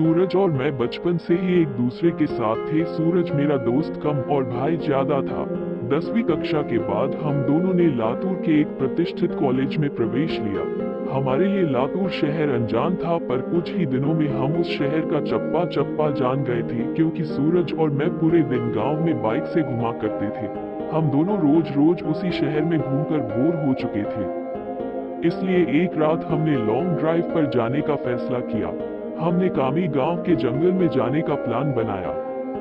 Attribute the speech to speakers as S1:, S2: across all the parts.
S1: सूरज और मैं बचपन से ही एक दूसरे के साथ थे। सूरज मेरा दोस्त कम और भाई ज्यादा था। 10वीं कक्षा के बाद हम दोनों ने लातूर के एक प्रतिष्ठित कॉलेज में प्रवेश लिया। हमारे लिए लातूर शहर अनजान था, पर कुछ ही दिनों में हम उस शहर का चप्पा चप्पा जान गए थे, क्योंकि सूरज और मैं पूरे दिन गांव में बाइक से घुमा करते थे। हम दोनों रोज रोज उसी शहर में घूमकर बोर हो चुके थे। इसलिए एक रात हमने लॉन्ग ड्राइव पर जाने का फैसला किया। हमने कामी गांव के जंगल में जाने का प्लान बनाया।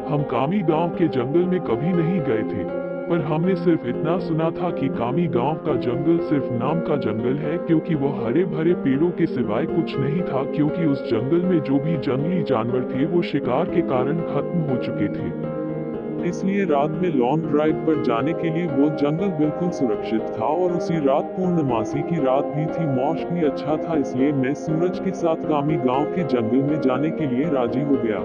S1: हम कामी गांव के जंगल में कभी नहीं गए थे, पर हमने सिर्फ इतना सुना था कि कामी गांव का जंगल सिर्फ नाम का जंगल है, क्योंकि वह हरे भरे पेड़ों के सिवाय कुछ नहीं था, क्योंकि उस जंगल में जो भी जंगली जानवर थे वो शिकार के कारण खत्म हो चुके थे। इसलिए रात में लॉन्ग ड्राइव पर जाने के लिए वो जंगल बिल्कुल सुरक्षित था, और उसी रात पूर्णमासी की रात भी थी। मौसम भी अच्छा था, इसलिए मैं सूरज के साथ कामी गांव के जंगल में जाने के लिए राजी हो गया।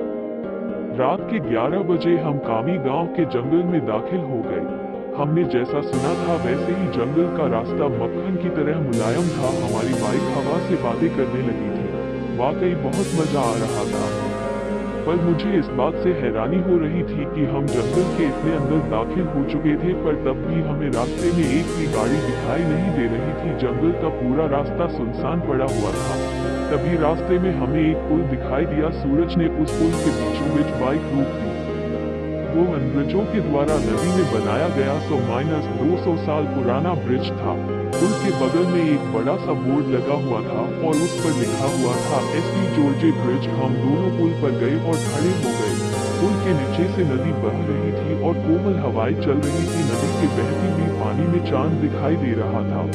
S1: रात के 11 बजे हम कामी गांव के जंगल में दाखिल हो गए। हमने जैसा सुना था वैसे ही जंगल का रास्ता मक्खन की तरह मुलायम था। हमारी बाइक हवा से बातें करने लगी थी। वाकई बहुत मजा आ रहा था, पर मुझे इस बात से हैरानी हो रही थी कि हम जंगल के इतने अंदर दाखिल हो चुके थे, पर तब भी हमें रास्ते में एक भी गाड़ी दिखाई नहीं दे रही थी। जंगल का पूरा रास्ता सुनसान पड़ा हुआ था। तभी रास्ते में हमें एक पुल दिखाई दिया। सूरज ने उस पुल के बीचों बीच बाइक रोक दी। वो अंग्रेजों के द्वारा नदी में बनाया गया 100-200 साल पुराना ब्रिज था। पुल के बगल में एक बड़ा सा बोर्ड लगा हुआ था और उस पर लिखा हुआ था एसटी जॉर्ज ब्रिज। हम दोनों पुल पर गए और खड़े हो गए। पुल के नीचे से नदी बह रही थी और कोमल हवाएं चल रही थी। नदी के बहती हुई पानी में चांद दिखाई दे रहा था।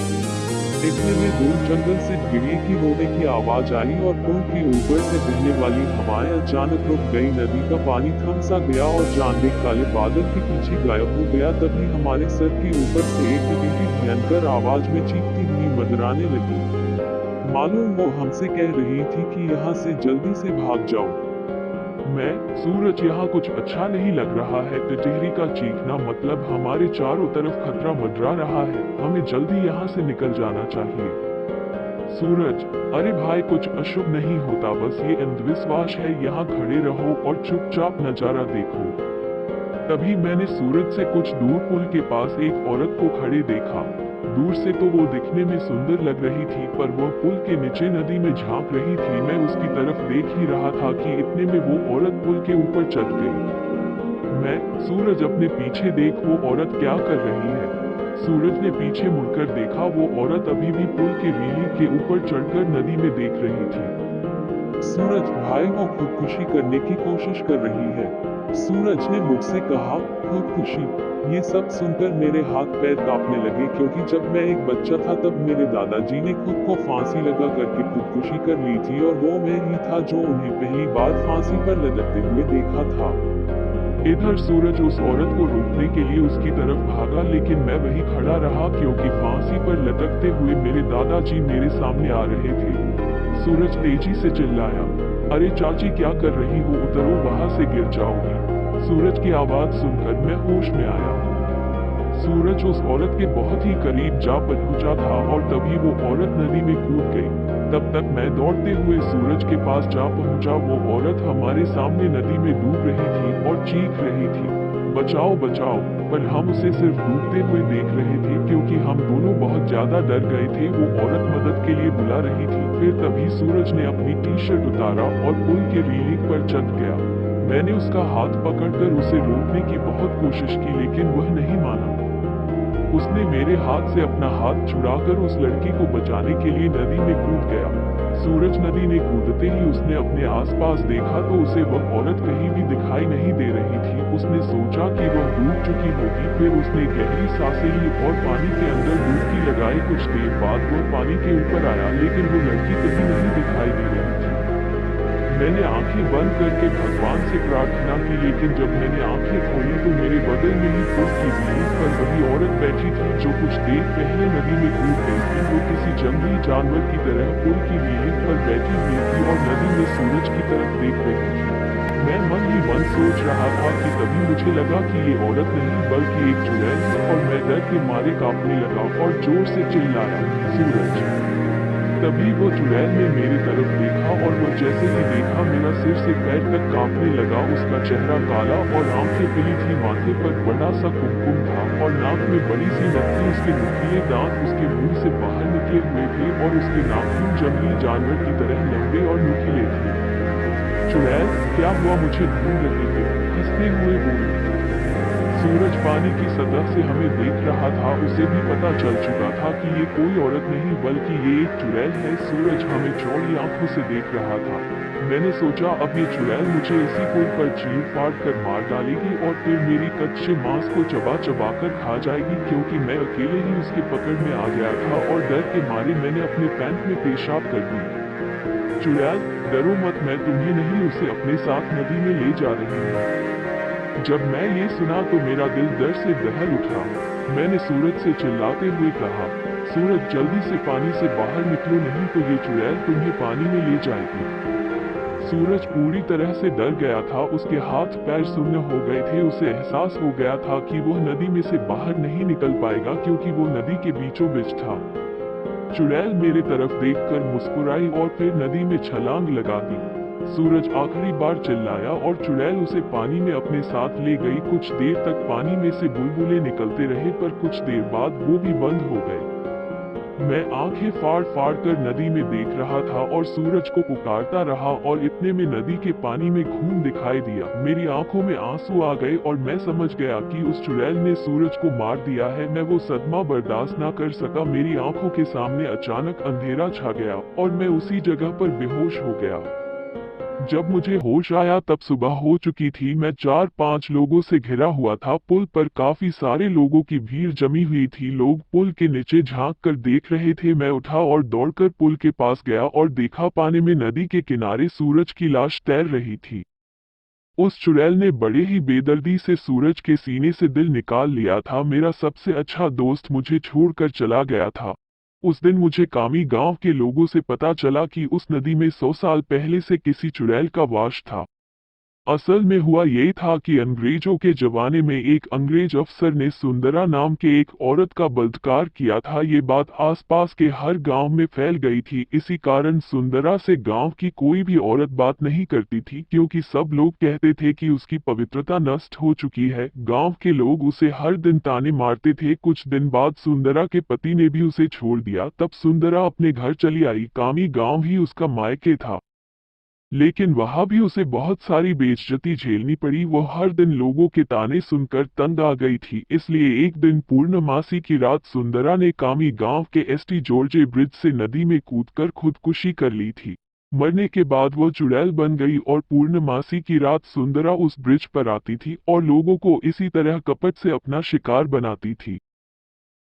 S1: इतने में दूर जंगल से गिरने की रोने की आवाज आई और पुल के ऊपर से बहने वाली हवाएं अचानक रुक गई। नदी का पानी थम सा गया और चांद एक काले बादल के पीछे गायब हो गया। तभी हमारे सर के ऊपर से एक भयंकर आवाज में चीखती हुई मंडराने लगी। मालूम वो हमसे कह रही थी कि यहाँ से जल्दी से भाग जाओ। मैं, सूरज, यहाँ कुछ अच्छा नहीं लग रहा है। टिटहरी का चीखना, मतलब हमारे चारों तरफ खतरा मंडरा रहा है। हमें जल्दी यहाँ से निकल जाना चाहिए। सूरज, अरे भाई, कुछ अशुभ नहीं होता, बस ये अंधविश्वास है। यहाँ खड़े रहो और चुपचाप नजारा देखो। तभी मैंने सूरज से कुछ दूर पुल के पास एक औरत को खड़े देखा। दूर से तो वो दिखने में सुंदर लग रही थी, पर वो पुल के नीचे नदी में झांक रही थी। मैं उसकी तरफ देख ही रहा था कि इतने में वो औरत पुल के ऊपर चढ़ गई। मैं, सूरज, अपने पीछे देख, वो औरत क्या कर रही है। सूरज ने पीछे मुड़कर देखा। वो औरत अभी भी पुल के रेलिंग के ऊपर चढ़कर नदी में देख रही थी। सूरज भाई, वो खुदकुशी करने की कोशिश कर रही है, सूरज ने मुझसे कहा। खुदकुशी? ये सब सुनकर मेरे हाथ पैर कांपने लगे, क्योंकि जब मैं एक बच्चा था तब मेरे दादाजी ने खुद को फांसी लगा करके खुदकुशी कर ली थी, और वो मैं ही था जो उन्हें पहली बार फांसी पर लटकते हुए देखा था। इधर सूरज उस औरत को रोकने के लिए उसकी तरफ भागा, लेकिन मैं वहीं खड़ा रहा, क्योंकि फांसी पर लटकते हुए मेरे दादाजी मेरे सामने आ रहे थे। सूरज तेजी से चिल्लाया, अरे चाची, क्या कर रही हो, उतरो, वहां से गिर जाओगी। सूरज की आवाज सुनकर मैं होश में आया। सूरज उस औरत के बहुत ही करीब जा पहुंचा था और तभी वो औरत नदी में कूद गई। तब तक मैं दौड़ते हुए सूरज के पास जा पहुंचा। वो औरत हमारे सामने नदी में डूब रही थी और चीख रही थी, बचाओ बचाओ, पर हम उसे सिर्फ डूबते हुए देख रहे थे, क्योंकि हम दोनों बहुत ज्यादा डर गए थे। वो औरत मदद के लिए बुला रही थी। फिर तभी सूरज ने अपनी टी-शर्ट उतारा और पुल के रेलिंग पर चढ़ गया। मैंने उसका हाथ पकड़कर उसे रोकने की बहुत कोशिश की, लेकिन वह नहीं माना। उसने मेरे हाथ से अपना हाथ छुड़ाकर उस लड़की को बचाने के लिए नदी में कूद गया। सूरज नदी में कूदते ही उसने अपने आसपास देखा तो उसे वह औरत कहीं भी दिखाई नहीं दे रही थी। उसने सोचा कि वह डूब चुकी होगी। फिर उसने गहरी सांसें ली और पानी के अंदर डुबकी लगाई। कुछ देर बाद वह पानी के ऊपर आया, लेकिन वो लड़की कहीं नहीं दिखाई दे रही थी। मैंने आंखें बंद करके भगवान से प्रार्थना की, लेकिन जब मैंने आंखें खोली तो मेरे बगल में ही पुल की रेलिंग पर वही औरत बैठी थी जो कुछ देर पहले नदी में कूद गई थी। वो किसी जंगली जानवर की तरह पुल की रेलिंग पर बैठी हुई थी और नदी में सूरज की तरफ देख रही थी। मैं मन ही मन सोच रहा था कि तभी मुझे लगा कि ये औरत नहीं बल्कि एक चुड़ैल है, और मैं डर के मारे कांपने लगा और जोर से चिल्लाया, सूरज। तभी वो चुड़ैल ने मेरे तरफ देखा और वो जैसे ही देखा मेरा सिर से पैर तक कांपने लगा। उसका चेहरा काला और आंखें पीली थी, माथे पर बड़ा सा कुमकुम था और नाक में बड़ी सी नथ थी। उसके नुकीले दांत उसके मुंह से बाहर निकले हुए थे और उसके नाखून जंगली जानवर की तरह लंबे और नुकीले थे। चुड़ैल, क्या हुआ? मुझे ढूंढ रहे थे? हंसते हुए बोली। सूरज पानी की सतह से हमें देख रहा था। उसे भी पता चल चुका था कि ये कोई औरत नहीं बल्कि ये एक चुड़ैल है। सूरज हमें चौड़ी आंखों से देख रहा था। मैंने सोचा अब ये चुड़ैल मुझे इसी पुल पर चीर फाड़ कर मार डालेगी और फिर मेरी कच्चे मांस को चबा चबा कर खा जाएगी, क्योंकि मैं अकेले ही उसके पकड़ में आ गया था और डर के मारे मैंने अपने पैंट में पेशाब कर दी। चुड़ैल, डरो मत, मैं तुम्हें नहीं उसे अपने साथ नदी में ले जा रही हूँ। जब मैं ये सुना तो मेरा दिल दर्द से दहल उठा। मैंने सूरज से चिल्लाते हुए कहा, सूरज जल्दी से पानी से बाहर निकलो, नहीं तो ये चुड़ैल तुम्हें पानी में ले जाएगी। सूरज पूरी तरह से डर गया था। उसके हाथ पैर सुन्न हो गए थे। उसे एहसास हो गया था कि वह नदी में से बाहर नहीं निकल पाएगा, क्योंकि वो नदी के बीचों बीच था। चुड़ैल मेरे तरफ देखकर मुस्कुराई और फिर नदी में छलांग लगा दी। सूरज आखिरी बार चिल्लाया और चुड़ैल उसे पानी में अपने साथ ले गई। कुछ देर तक पानी में से बुलबुले निकलते रहे, पर कुछ देर बाद वो भी बंद हो गए। मैं आंखें फाड़ फाड़ कर नदी में देख रहा था और सूरज को पुकारता रहा और इतने में नदी के पानी में खून दिखाई दिया। मेरी आंखों में आंसू आ गए और मैं समझ गया कि उस चुड़ैल ने सूरज को मार दिया है। मैं वो सदमा बर्दाश्त ना कर सका। मेरी आंखों के सामने अचानक अंधेरा छा गया और मैं उसी जगह पर बेहोश हो गया। जब मुझे होश आया तब सुबह हो चुकी थी। मैं 4-5 लोगों से घिरा हुआ था। पुल पर काफी सारे लोगों की भीड़ जमी हुई थी। लोग पुल के नीचे झांक कर देख रहे थे। मैं उठा और दौड़कर पुल के पास गया और देखा पानी में नदी के किनारे सूरज की लाश तैर रही थी। उस चुड़ैल ने बड़े ही बेदर्दी से सूरज के सीने से दिल निकाल लिया था। मेरा सबसे अच्छा दोस्त मुझे छोड़कर चला गया था। उस दिन मुझे कामी गांव के लोगों से पता चला कि उस नदी में 100 साल पहले से किसी चुड़ैल का वास था। असल में हुआ ये था कि अंग्रेजों के जमाने में एक अंग्रेज अफसर ने सुंदरा नाम के एक औरत का बलात्कार किया था। ये बात आसपास के हर गांव में फैल गई थी। इसी कारण सुंदरा से गांव की कोई भी औरत बात नहीं करती थी, क्योंकि सब लोग कहते थे कि उसकी पवित्रता नष्ट हो चुकी है। गांव के लोग उसे हर दिन ताने मारते थे। कुछ दिन बाद सुंदरा के पति ने भी उसे छोड़ दिया। तब सुंदरा अपने घर चली आई। कामी गांव ही उसका मायके था, लेकिन वहां भी उसे बहुत सारी बेइज्जती झेलनी पड़ी। वो हर दिन लोगों के ताने सुनकर तंग आ गई थी। इसलिए एक दिन पूर्णमासी की रात सुंदरा ने कामी गांव के एसटी जॉर्जे ब्रिज से नदी में कूदकर खुदकुशी कर ली थी। मरने के बाद वो चुड़ैल बन गई और पूर्णमासी की रात सुंदरा उस ब्रिज पर आती थी और लोगों को इसी तरह कपट से अपना शिकार बनाती थी।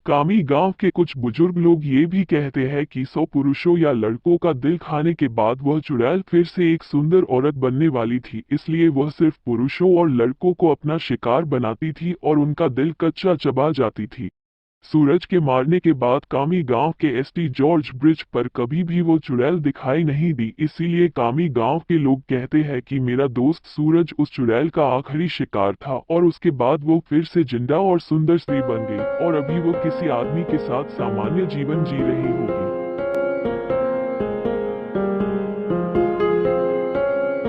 S1: कामी गांव के कुछ बुजुर्ग लोग ये भी कहते हैं कि 100 पुरुषों या लड़कों का दिल खाने के बाद वह चुड़ैल फिर से एक सुंदर औरत बनने वाली थी। इसलिए वह सिर्फ पुरुषों और लड़कों को अपना शिकार बनाती थी और उनका दिल कच्चा चबा जाती थी। सूरज के मारने के बाद कामी गांव के एसटी जॉर्ज ब्रिज पर कभी भी वो चुड़ैल दिखाई नहीं दी। इसीलिए कामी गांव के लोग कहते हैं कि मेरा दोस्त सूरज उस चुड़ैल का आखिरी शिकार था और उसके बाद वो फिर से जिंदा और सुंदर स्त्री बन गई और अभी वो किसी आदमी के साथ सामान्य जीवन जी रही होगी।